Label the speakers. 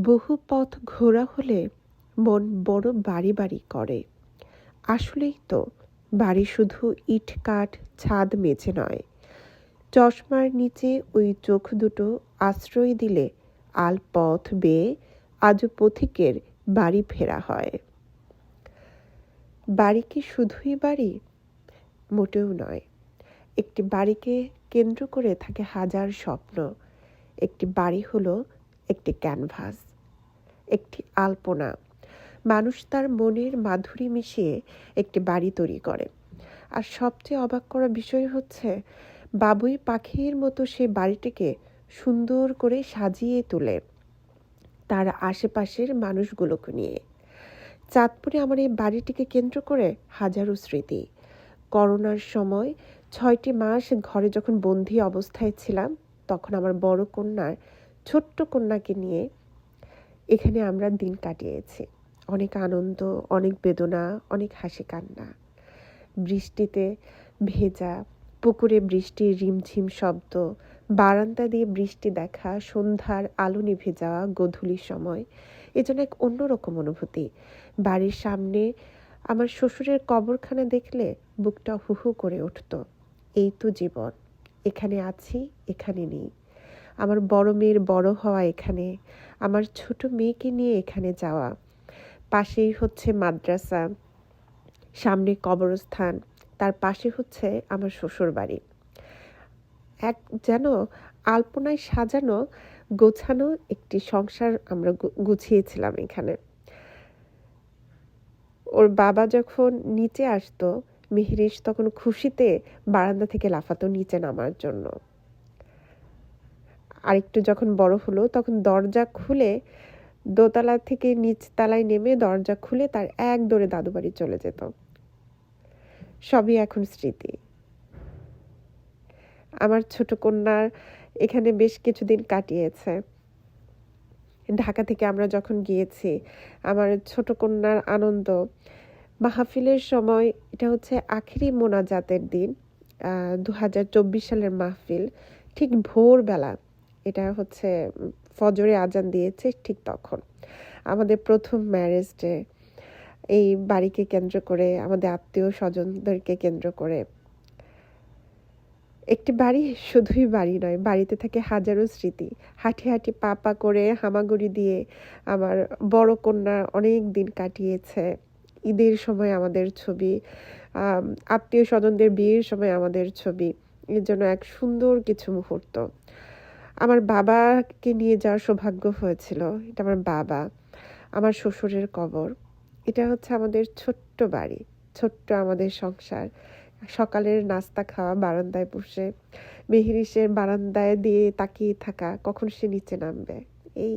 Speaker 1: বহু পথ ঘোরা হলে মন বড় বাড়ি বাড়ি করে। আসলেই তো, বাড়ি শুধু ইট কাঠ ছাদ মেঝে নয়। চশমার নিচে ওই চোখ দুটো আশ্রয় দিলে আল পথ বেয়ে আজও পথিকের বাড়ি ফেরা হয়। বাড়ি কি শুধুই বাড়ি? মোটেও নয়। একটি বাড়িকে কেন্দ্র করে থাকে হাজার স্বপ্ন। একটি বাড়ি হলো একটি ক্যানভাস, একটি আলপনা। মানুষ তার মনের মাধুরী মিশিয়ে একটি বাড়ি তৈরি করে। আর সবচেয়ে অবাক করা বিষয় হচ্ছে, বাবুই পাখির মতো সে বাড়িটিকে সুন্দর করে সাজিয়ে তোলে তার আশেপাশের মানুষগুলোকে নিয়ে। চাঁদপুরে আমার এই বাড়িটিকে কেন্দ্র করে হাজারো স্মৃতি। করোনার সময় 6টি মাস ঘরে যখন বন্দি অবস্থায় ছিলাম, তখন আমার বড় কন্যার ছোট্ট কন্যাকে নিয়ে এখানে আমরা দিন কাটিয়েছি। অনেক আনন্দ, অনেক বেদনা, অনেক হাসি কান্না। বৃষ্টিতে ভেজা, পুকুরে বৃষ্টির রিমঝিম শব্দ, বারান্দা দিয়ে বৃষ্টি দেখা, সন্ধ্যার আলো নিভে যাওয়া গোধূলির সময়, এ যেন এক অন্যরকম অনুভূতি। বাড়ির সামনে আমার শ্বশুরের কবরখানা দেখলে বুকটা হু হু করে উঠত। এই তো জীবন, এখানে আছি, এখানে নেই। আমার বড় মেয়ের বড় হওয়া এখানে, আমার ছোট মেয়েকে নিয়ে এখানে যাওয়া। পাশেই হচ্ছে মাদ্রাসা, সামনে কবরস্থান, তার পাশে হচ্ছে আমার শ্বশুর বাড়ি। এক যেন আলপনায় সাজানো গোছানো একটি সংসার আমরা গুছিয়েছিলাম এখানে। ওর বাবা যখন নিচে আসতো, মেহেরিস তখন খুশিতে বারান্দা থেকে লাফাতো নিচে নামার জন্য। আরেকটু যখন বড় হলো, তখন দরজা খুলে দোতলা থেকে নিচতলায় নেমে দরজা খুলে তার এক দৌড়ে দাদু বাড়ি চলে যেত। সবই এখন স্মৃতি। আমার ছোট কন্যার এখানে বেশ কিছুদিন কাটিয়েছে। ঢাকা থেকে আমরা যখন গিয়েছি, আমার ছোট কন্যার আনন্দ মাহফিলের সময়, এটা হচ্ছে আখেরি মোনাজাতের দিন, 2024 সালের মাহফিল, ঠিক ভোরবেলা, এটা হচ্ছে ফজরে আজান দিয়েছে ঠিক তখন। আমাদের প্রথম ম্যারেজ ডে, এই বাড়িকে কেন্দ্র করে, আমাদের আত্মীয় স্বজনদেরকে কেন্দ্র করে। একটি বাড়ি শুধুই বাড়ি নয়, বাড়িতে থাকে হাজারো স্মৃতি। হাঁটি হাঁটি পা পা করে হামাগুড়ি দিয়ে আমার বড় কন্যা অনেক দিন কাটিয়েছে। ঈদের সময় আমাদের ছবি, আত্মীয় স্বজনদের বিয়ের সময় আমাদের ছবি, এর জন্য এক সুন্দর কিছু মুহূর্ত। আমার বাবাকে নিয়ে যাওয়ার সৌভাগ্য হয়েছিল। এটা আমার বাবা, আমার শ্বশুরের কবর। এটা হচ্ছে আমাদের ছোট্ট বাড়ি, ছোট্ট আমাদের সংসার। সকালের নাস্তা খাওয়া বারান্দায় বসে, মেহেরিসের বারান্দায় দিয়ে তাকিয়ে থাকা কখন সে নিচে নামবে, এই